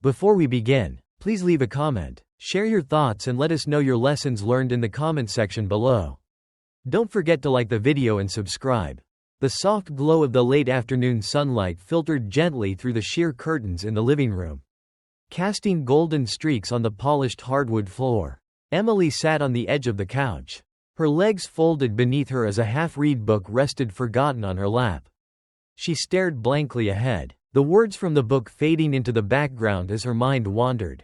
Before we begin, please leave a comment, share your thoughts and let us know your lessons learned in the comment section below. Don't forget to like the video and subscribe. The soft glow of the late afternoon sunlight filtered gently through the sheer curtains in the living room, casting golden streaks on the polished hardwood floor. Emily sat on the edge of the couch, her legs folded beneath her as a half-read book rested forgotten on her lap. She stared blankly ahead, the words from the book fading into the background as her mind wandered.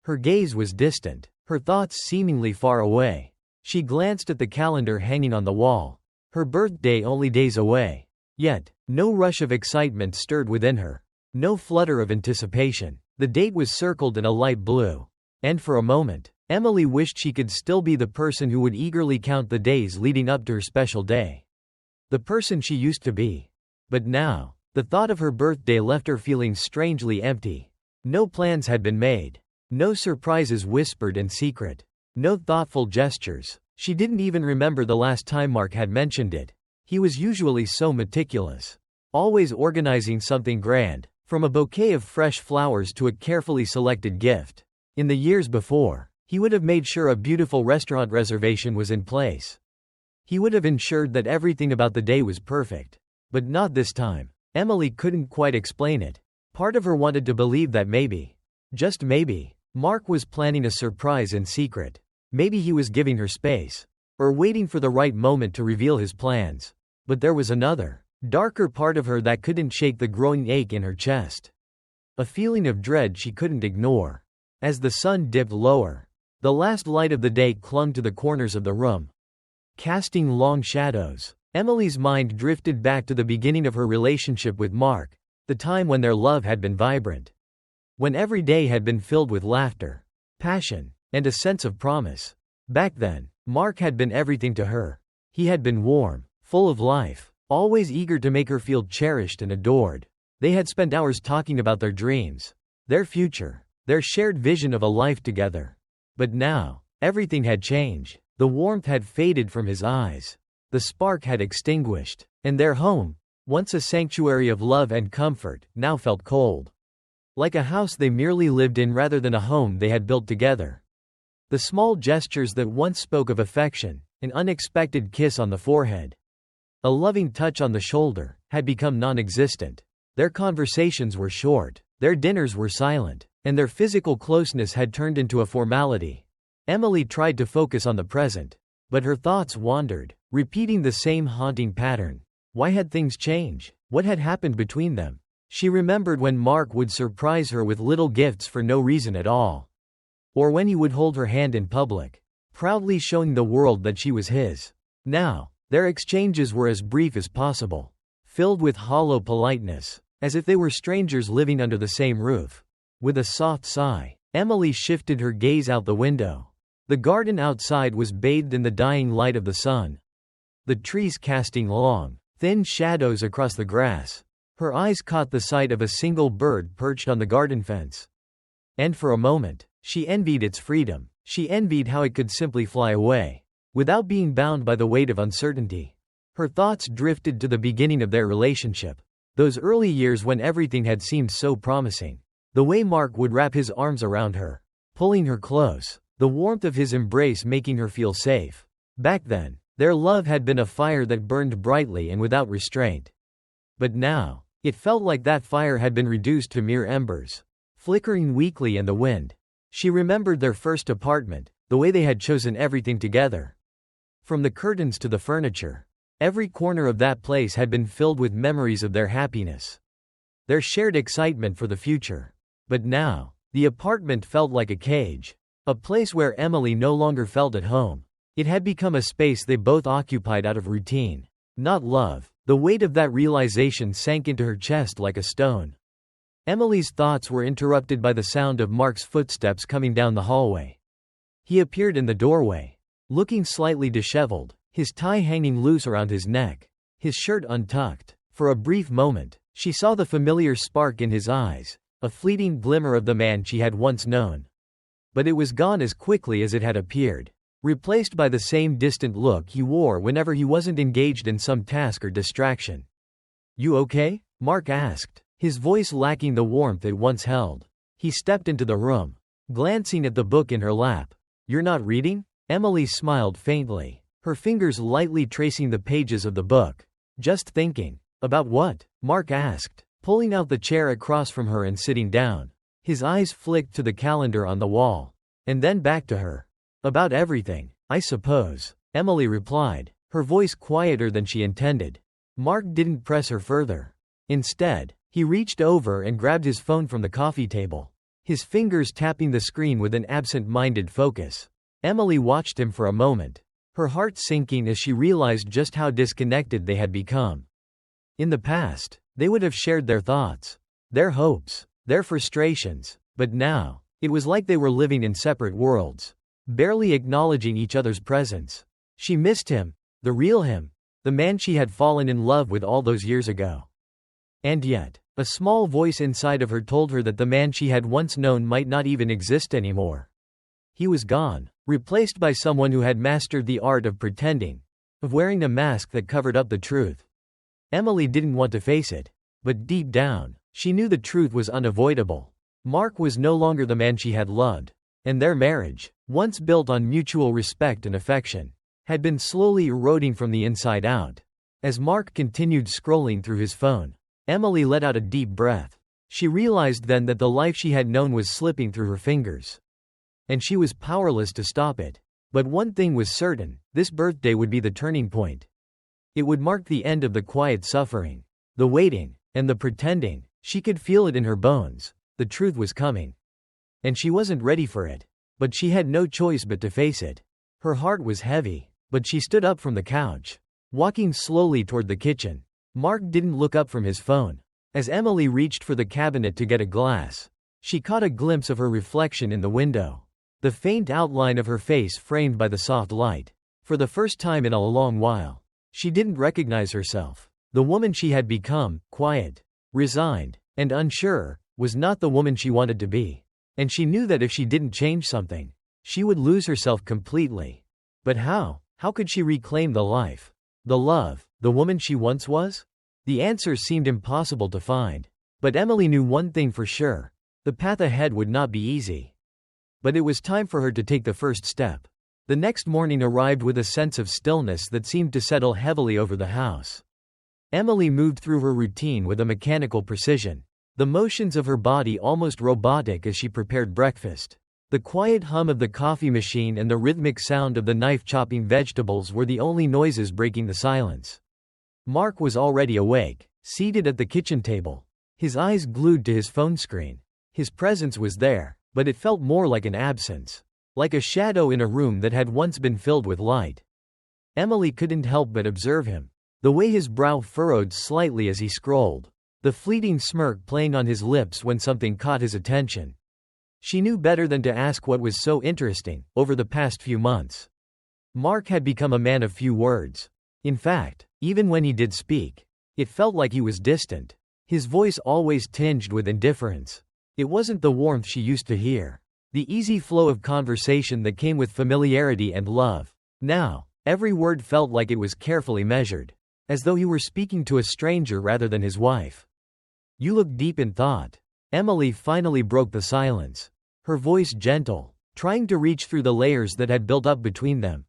Her gaze was distant, her thoughts seemingly far away. She glanced at the calendar hanging on the wall. Her birthday only days away. Yet, no rush of excitement stirred within her. No flutter of anticipation. The date was circled in a light blue. And for a moment, Emily wished she could still be the person who would eagerly count the days leading up to her special day. The person she used to be. But now, the thought of her birthday left her feeling strangely empty. No plans had been made. No surprises whispered in secret. No thoughtful gestures. She didn't even remember the last time Mark had mentioned it. He was usually so meticulous, always organizing something grand, from a bouquet of fresh flowers to a carefully selected gift. In the years before, he would have made sure a beautiful restaurant reservation was in place. He would have ensured that everything about the day was perfect. But not this time. Emily couldn't quite explain it. Part of her wanted to believe that maybe, just maybe, Mark was planning a surprise in secret. Maybe he was giving her space, or waiting for the right moment to reveal his plans. But there was another, darker part of her that couldn't shake the growing ache in her chest. A feeling of dread she couldn't ignore. As the sun dipped lower, the last light of the day clung to the corners of the room, casting long shadows. Emily's mind drifted back to the beginning of her relationship with Mark, the time when their love had been vibrant. When every day had been filled with laughter, passion, and a sense of promise. Back then, Mark had been everything to her. He had been warm, full of life, always eager to make her feel cherished and adored. They had spent hours talking about their dreams, their future, their shared vision of a life together. But now, everything had changed. The warmth had faded from his eyes. The spark had extinguished, and their home, once a sanctuary of love and comfort, now felt cold. Like a house they merely lived in rather than a home they had built together. The small gestures that once spoke of affection, an unexpected kiss on the forehead, a loving touch on the shoulder, had become non-existent. Their conversations were short, their dinners were silent, and their physical closeness had turned into a formality. Emily tried to focus on the present, but her thoughts wandered, repeating the same haunting pattern. Why had things changed? What had happened between them? She remembered when Mark would surprise her with little gifts for no reason at all. Or when he would hold her hand in public, proudly showing the world that she was his. Now, their exchanges were as brief as possible, filled with hollow politeness, as if they were strangers living under the same roof. With a soft sigh, Emily shifted her gaze out the window. The garden outside was bathed in the dying light of the sun, the trees casting long, thin shadows across the grass. Her eyes caught the sight of a single bird perched on the garden fence. And for a moment, she envied its freedom. She envied how it could simply fly away, without being bound by the weight of uncertainty. Her thoughts drifted to the beginning of their relationship. Those early years when everything had seemed so promising. The way Mark would wrap his arms around her, pulling her close. The warmth of his embrace making her feel safe. Back then, their love had been a fire that burned brightly and without restraint. But now, it felt like that fire had been reduced to mere embers, flickering weakly in the wind. She remembered their first apartment, the way they had chosen everything together. From the curtains to the furniture, every corner of that place had been filled with memories of their happiness, their shared excitement for the future. But now, the apartment felt like a cage. A place where Emily no longer felt at home. It had become a space they both occupied out of routine, not love. The weight of that realization sank into her chest like a stone. Emily's thoughts were interrupted by the sound of Mark's footsteps coming down the hallway. He appeared in the doorway, looking slightly disheveled, his tie hanging loose around his neck, his shirt untucked. For a brief moment, she saw the familiar spark in his eyes, a fleeting glimmer of the man she had once known. But it was gone as quickly as it had appeared, replaced by the same distant look he wore whenever he wasn't engaged in some task or distraction. "You okay?" Mark asked, his voice lacking the warmth it once held. He stepped into the room, glancing at the book in her lap. "You're not reading?" Emily smiled faintly, her fingers lightly tracing the pages of the book. "Just thinking." "About what?" Mark asked, pulling out the chair across from her and sitting down. His eyes flicked to the calendar on the wall, and then back to her. "About everything, I suppose," Emily replied, her voice quieter than she intended. Mark didn't press her further. Instead, he reached over and grabbed his phone from the coffee table, his fingers tapping the screen with an absent-minded focus. Emily watched him for a moment, her heart sinking as she realized just how disconnected they had become. In the past, they would have shared their thoughts, their hopes, their frustrations, but now, it was like they were living in separate worlds, barely acknowledging each other's presence. She missed him, the real him, the man she had fallen in love with all those years ago. And yet, a small voice inside of her told her that the man she had once known might not even exist anymore. He was gone, replaced by someone who had mastered the art of pretending, of wearing a mask that covered up the truth. Emily didn't want to face it, but deep down, she knew the truth was unavoidable. Mark was no longer the man she had loved, and their marriage, once built on mutual respect and affection, had been slowly eroding from the inside out. As Mark continued scrolling through his phone, Emily let out a deep breath. She realized then that the life she had known was slipping through her fingers, and she was powerless to stop it. But one thing was certain, this birthday would be the turning point. It would mark the end of the quiet suffering, the waiting, and the pretending. She could feel it in her bones. The truth was coming, and she wasn't ready for it, but she had no choice but to face it. Her heart was heavy, but she stood up from the couch, walking slowly toward the kitchen. Mark didn't look up from his phone. As Emily reached for the cabinet to get a glass, she caught a glimpse of her reflection in the window, the faint outline of her face framed by the soft light. For the first time in a long while, she didn't recognize herself. The woman she had become, quiet, resigned, and unsure, was not the woman she wanted to be. And she knew that if she didn't change something, she would lose herself completely. But how? How could she reclaim the life, the love, the woman she once was? The answers seemed impossible to find. But Emily knew one thing for sure. The path ahead would not be easy. But it was time for her to take the first step. The next morning arrived with a sense of stillness that seemed to settle heavily over the house. Emily moved through her routine with a mechanical precision, the motions of her body almost robotic as she prepared breakfast. The quiet hum of the coffee machine and the rhythmic sound of the knife chopping vegetables were the only noises breaking the silence. Mark was already awake, seated at the kitchen table, his eyes glued to his phone screen. His presence was there, but it felt more like an absence, like a shadow in a room that had once been filled with light. Emily couldn't help but observe him, the way his brow furrowed slightly as he scrolled, the fleeting smirk playing on his lips when something caught his attention. She knew better than to ask what was so interesting. Over the past few months, Mark had become a man of few words. In fact, even when he did speak, it felt like he was distant, his voice always tinged with indifference. It wasn't the warmth she used to hear, the easy flow of conversation that came with familiarity and love. Now, every word felt like it was carefully measured, as though he were speaking to a stranger rather than his wife. "You look deep in thought." Emily finally broke the silence, her voice gentle, trying to reach through the layers that had built up between them.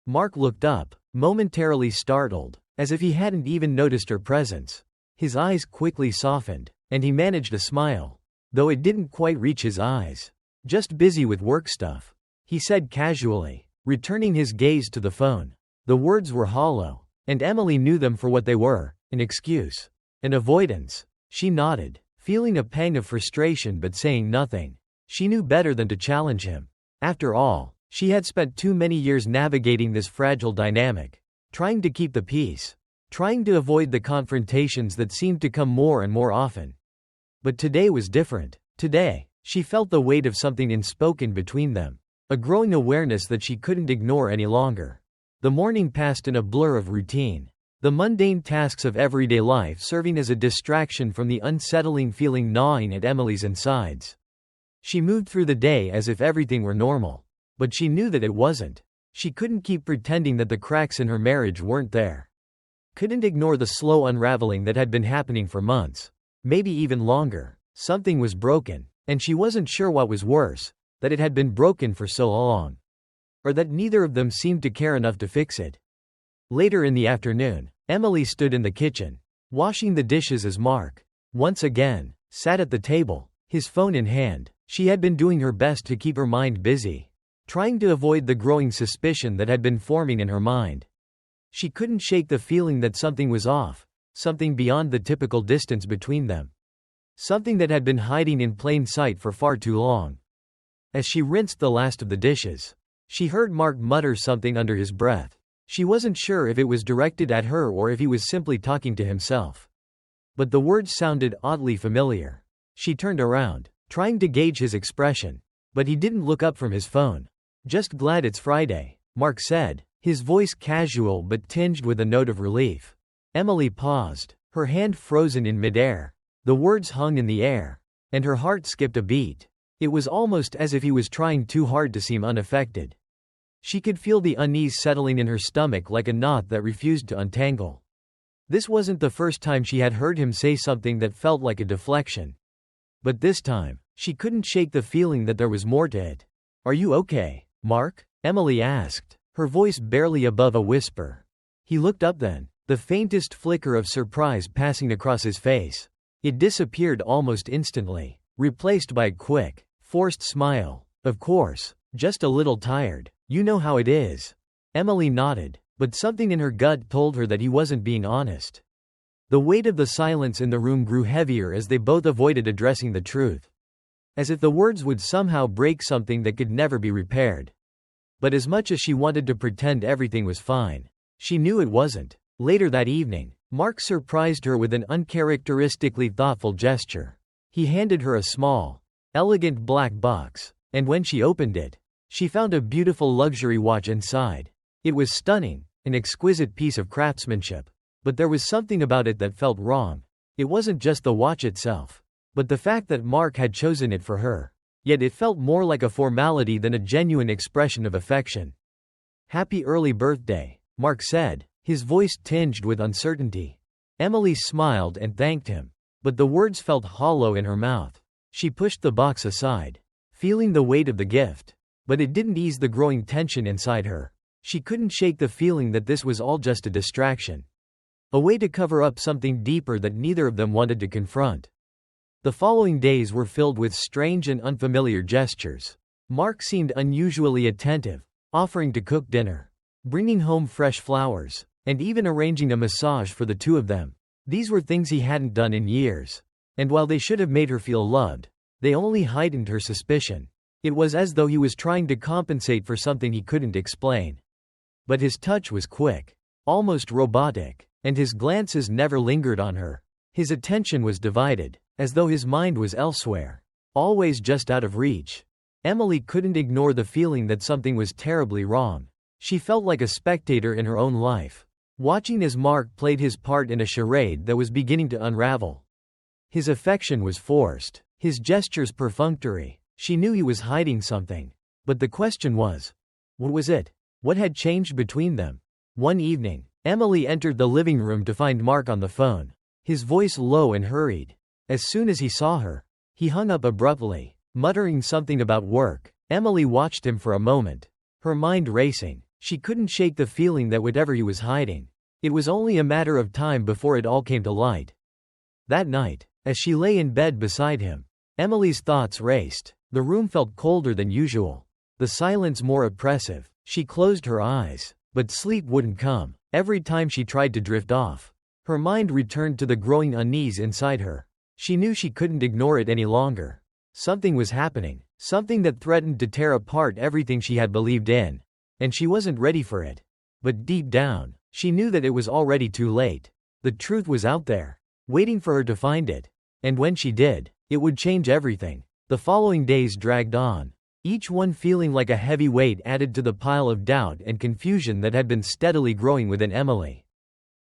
Mark looked up, momentarily startled, as if he hadn't even noticed her presence. His eyes quickly softened, and he managed a smile, though it didn't quite reach his eyes. "Just busy with work stuff," he said casually, returning his gaze to the phone. The words were hollow, and Emily knew them for what they were, an excuse, an avoidance. She nodded, feeling a pang of frustration but saying nothing. She knew better than to challenge him. After all, she had spent too many years navigating this fragile dynamic, trying to keep the peace, trying to avoid the confrontations that seemed to come more and more often. But today was different. Today, she felt the weight of something unspoken between them, a growing awareness that she couldn't ignore any longer. The morning passed in a blur of routine, the mundane tasks of everyday life serving as a distraction from the unsettling feeling gnawing at Emily's insides. She moved through the day as if everything were normal, but she knew that it wasn't. She couldn't keep pretending that the cracks in her marriage weren't there. Couldn't ignore the slow unraveling that had been happening for months, maybe even longer. Something was broken, And she wasn't sure what was worse, that it had been broken for so long, or that neither of them seemed to care enough to fix it. Later in the afternoon, Emily stood in the kitchen, washing the dishes as Mark, once again, sat at the table, his phone in hand. She had been doing her best to keep her mind busy, trying to avoid the growing suspicion that had been forming in her mind. She couldn't shake the feeling that something was off, something beyond the typical distance between them. Something that had been hiding in plain sight for far too long. As she rinsed the last of the dishes, she heard Mark mutter something under his breath. She wasn't sure if it was directed at her or if he was simply talking to himself. But the words sounded oddly familiar. She turned around, trying to gauge his expression. But he didn't look up from his phone. "Just glad it's Friday," Mark said, his voice casual but tinged with a note of relief. Emily paused, her hand frozen in midair. The words hung in the air, and her heart skipped a beat. It was almost as if he was trying too hard to seem unaffected. She could feel the unease settling in her stomach like a knot that refused to untangle. This wasn't the first time she had heard him say something that felt like a deflection. But this time, she couldn't shake the feeling that there was more to it. "Are you okay, Mark?" Emily asked, her voice barely above a whisper. He looked up then, the faintest flicker of surprise passing across his face. It disappeared almost instantly, replaced by a quick, forced smile. "Of course, just a little tired. You know how it is." Emily nodded, but something in her gut told her that he wasn't being honest. The weight of the silence in the room grew heavier as they both avoided addressing the truth. As if the words would somehow break something that could never be repaired. But as much as she wanted to pretend everything was fine, she knew it wasn't. Later that evening, Mark surprised her with an uncharacteristically thoughtful gesture. He handed her a small, elegant black box, and when she opened it, she found a beautiful luxury watch inside. It was stunning, an exquisite piece of craftsmanship. But there was something about it that felt wrong. It wasn't just the watch itself, but the fact that Mark had chosen it for her. Yet it felt more like a formality than a genuine expression of affection. "Happy early birthday," Mark said, his voice tinged with uncertainty. Emily smiled and thanked him, but the words felt hollow in her mouth. She pushed the box aside, feeling the weight of the gift. But it didn't ease the growing tension inside her. She couldn't shake the feeling that this was all just a distraction. A way to cover up something deeper that neither of them wanted to confront. The following days were filled with strange and unfamiliar gestures. Mark seemed unusually attentive, offering to cook dinner, bringing home fresh flowers, and even arranging a massage for the two of them. These were things he hadn't done in years. And while they should have made her feel loved, they only heightened her suspicion. It was as though he was trying to compensate for something he couldn't explain. But his touch was quick, almost robotic, and his glances never lingered on her. His attention was divided, as though his mind was elsewhere, always just out of reach. Emily couldn't ignore the feeling that something was terribly wrong. She felt like a spectator in her own life, watching as Mark played his part in a charade that was beginning to unravel. His affection was forced, his gestures perfunctory. She knew he was hiding something. But the question was, what was it? What had changed between them? One evening, Emily entered the living room to find Mark on the phone, his voice low and hurried. As soon as he saw her, he hung up abruptly, muttering something about work. Emily watched him for a moment, her mind racing. She couldn't shake the feeling that whatever he was hiding, it was only a matter of time before it all came to light. That night, as she lay in bed beside him, Emily's thoughts raced. The room felt colder than usual, the silence more oppressive. She closed her eyes, but sleep wouldn't come. Every time she tried to drift off, her mind returned to the growing unease inside her. She knew she couldn't ignore it any longer. Something was happening, something that threatened to tear apart everything she had believed in, and she wasn't ready for it. But deep down, she knew that it was already too late. The truth was out there, waiting for her to find it. And when she did, it would change everything. The following days dragged on, each one feeling like a heavy weight added to the pile of doubt and confusion that had been steadily growing within Emily.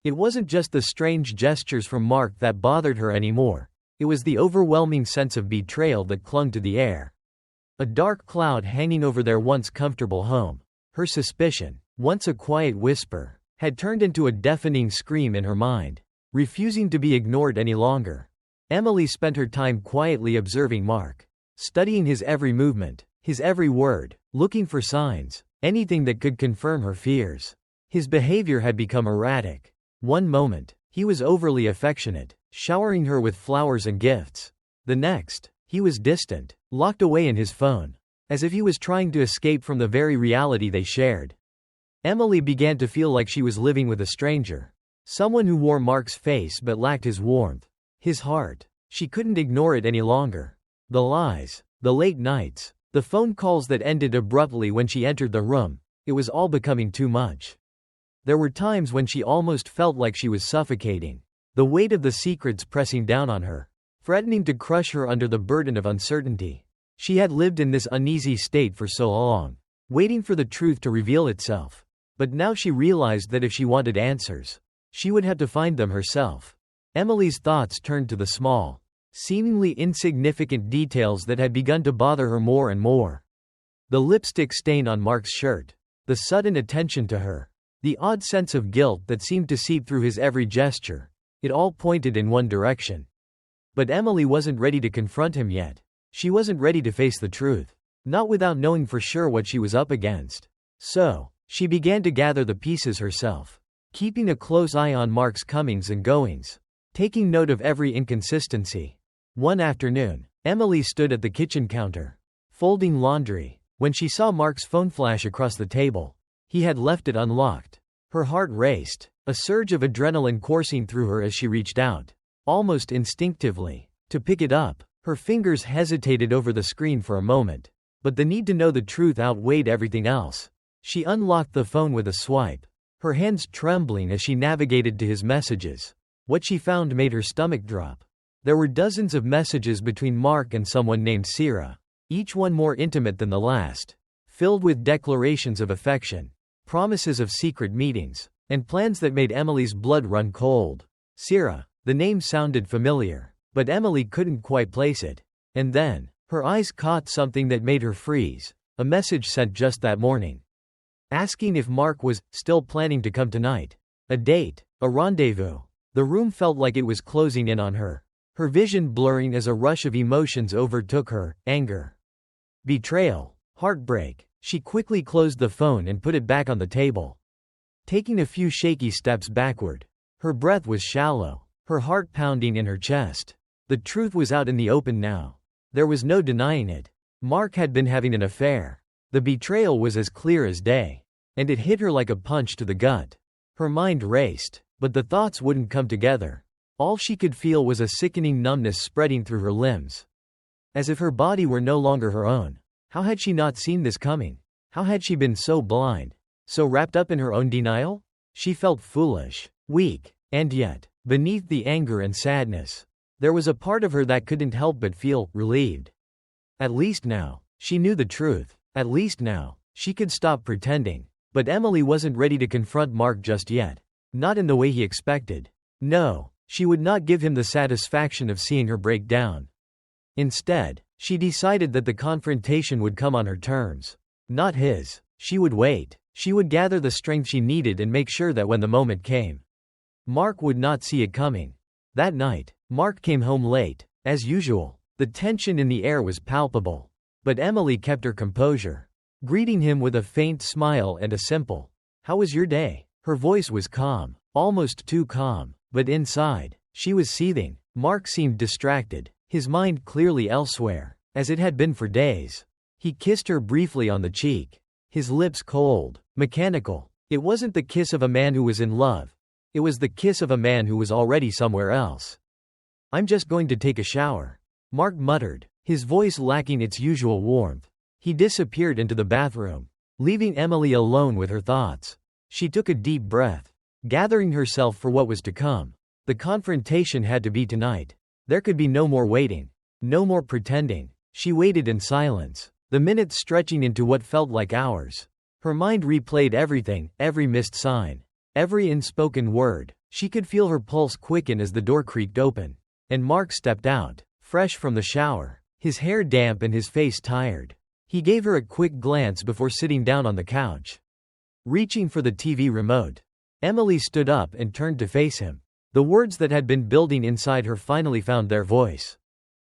It wasn't just the strange gestures from Mark that bothered her anymore. It was the overwhelming sense of betrayal that clung to the air. A dark cloud hanging over their once comfortable home. Her suspicion, once a quiet whisper, had turned into a deafening scream in her mind, refusing to be ignored any longer. Emily spent her time quietly observing Mark. studying his every movement, his every word, looking for signs, anything that could confirm her fears. His behavior had become erratic. One moment, he was overly affectionate, showering her with flowers and gifts. The next, he was distant, locked away in his phone, as if he was trying to escape from the very reality they shared. Emily began to feel like she was living with a stranger. Someone who wore Mark's face but lacked his warmth, his heart. She couldn't ignore it any longer. The lies, the late nights, the phone calls that ended abruptly when she entered the room, it was all becoming too much. There were times when she almost felt like she was suffocating, the weight of the secrets pressing down on her, threatening to crush her under the burden of uncertainty. She had lived in this uneasy state for so long, waiting for the truth to reveal itself. But now she realized that if she wanted answers, she would have to find them herself. Emily's thoughts turned to the small, seemingly insignificant details that had begun to bother her more and more. The lipstick stain on Mark's shirt, the sudden attention to her, the odd sense of guilt that seemed to seep through his every gesture, it all pointed in one direction. But Emily wasn't ready to confront him yet. She wasn't ready to face the truth, not without knowing for sure what she was up against. So, she began to gather the pieces herself, keeping a close eye on Mark's comings and goings, taking note of every inconsistency. One afternoon, Emily stood at the kitchen counter, folding laundry, when she saw Mark's phone flash across the table. He had left it unlocked. Her heart raced, a surge of adrenaline coursing through her as she reached out, almost instinctively, to pick it up. Her fingers hesitated over the screen for a moment, but the need to know the truth outweighed everything else. She unlocked the phone with a swipe, her hands trembling as she navigated to his messages. What she found made her stomach drop. There were dozens of messages between Mark and someone named Sierra, each one more intimate than the last, filled with declarations of affection, promises of secret meetings, and plans that made Emily's blood run cold. Sierra, the name sounded familiar, but Emily couldn't quite place it. And then, her eyes caught something that made her freeze, a message sent just that morning, asking if Mark was still planning to come tonight. A date, a rendezvous. The room felt like it was closing in on her, her vision blurring as a rush of emotions overtook her: anger, betrayal, heartbreak. She quickly closed the phone and put it back on the table, taking a few shaky steps backward. Her breath was shallow, her heart pounding in her chest. The truth was out in the open now. There was no denying it. Mark had been having an affair. The betrayal was as clear as day, and it hit her like a punch to the gut. Her mind raced, but the thoughts wouldn't come together. All she could feel was a sickening numbness spreading through her limbs, as if her body were no longer her own. How had she not seen this coming? How had she been so blind, so wrapped up in her own denial? She felt foolish, weak, and yet, beneath the anger and sadness, there was a part of her that couldn't help but feel relieved. At least now, she knew the truth. At least now, she could stop pretending. But Emily wasn't ready to confront Mark just yet. Not in the way he expected. No, she would not give him the satisfaction of seeing her break down. Instead, she decided that the confrontation would come on her terms, not his. She would wait. She would gather the strength she needed and make sure that when the moment came, Mark would not see it coming. That night, Mark came home late, as usual. The tension in the air was palpable. But Emily kept her composure, greeting him with a faint smile and a simple, "How was your day?" Her voice was calm, almost too calm, but inside, she was seething. Mark seemed distracted, his mind clearly elsewhere, as it had been for days. He kissed her briefly on the cheek, his lips cold, mechanical. It wasn't the kiss of a man who was in love. It was the kiss of a man who was already somewhere else. "I'm just going to take a shower," Mark muttered, his voice lacking its usual warmth. He disappeared into the bathroom, leaving Emily alone with her thoughts. She took a deep breath, gathering herself for what was to come. The confrontation had to be tonight. There could be no more waiting, no more pretending. She waited in silence, the minutes stretching into what felt like hours. Her mind replayed everything, every missed sign, every unspoken word. She could feel her pulse quicken as the door creaked open, and Mark stepped out, fresh from the shower, his hair damp and his face tired. He gave her a quick glance before sitting down on the couch, reaching for the TV remote. Emily stood up and turned to face him. The words that had been building inside her finally found their voice.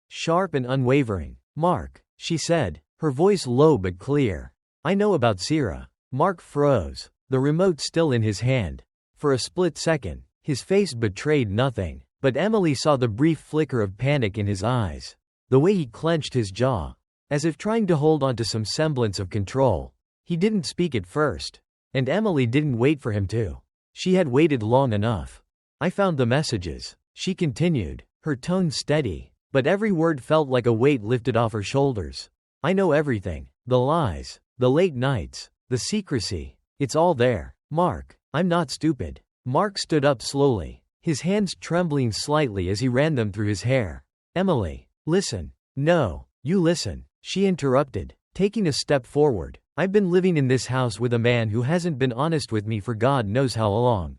Sharp and unwavering, Mark, she said, her voice low but clear. I know about Sierra. Mark froze, the remote still in his hand. For a split second, his face betrayed nothing, but Emily saw the brief flicker of panic in his eyes. The way he clenched his jaw, as if trying to hold on to some semblance of control. He didn't speak at first, and Emily didn't wait for him to. She had waited long enough. I found the messages, she continued, her tone steady, but every word felt like a weight lifted off her shoulders. I know everything, the lies, the late nights, the secrecy. It's all there. Mark, I'm not stupid. Mark stood up slowly, his hands trembling slightly as he ran them through his hair. Emily, listen. No, you listen, she interrupted, taking a step forward. I've been living in this house with a man who hasn't been honest with me for God knows how long.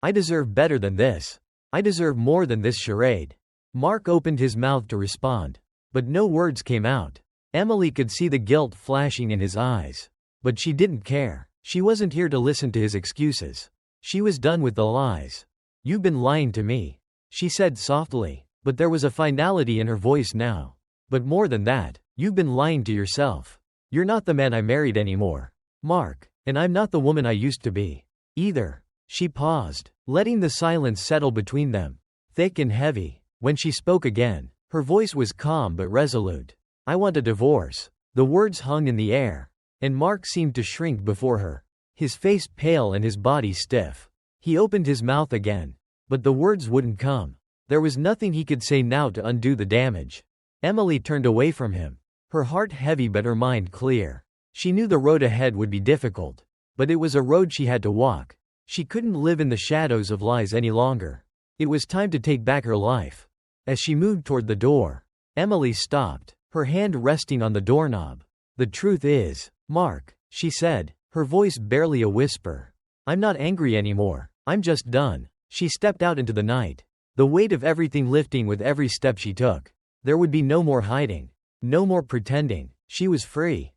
I deserve better than this. I deserve more than this charade. Mark opened his mouth to respond, but no words came out. Emily could see the guilt flashing in his eyes, but she didn't care. She wasn't here to listen to his excuses. She was done with the lies. You've been lying to me, she said softly, but there was a finality in her voice now. But more than that, you've been lying to yourself. You're not the man I married anymore, Mark, and I'm not the woman I used to be, either. She paused, letting the silence settle between them, thick and heavy. When she spoke again, her voice was calm but resolute. I want a divorce. The words hung in the air, and Mark seemed to shrink before her, his face pale and his body stiff. He opened his mouth again, but the words wouldn't come. There was nothing he could say now to undo the damage. Emily turned away from him, her heart heavy but her mind clear. She knew the road ahead would be difficult, but it was a road she had to walk. She couldn't live in the shadows of lies any longer. It was time to take back her life. As she moved toward the door, Emily stopped, her hand resting on the doorknob. The truth is, Mark, she said, her voice barely a whisper. I'm not angry anymore. I'm just done. She stepped out into the night, the weight of everything lifting with every step she took. There would be no more hiding, no more pretending. She was free.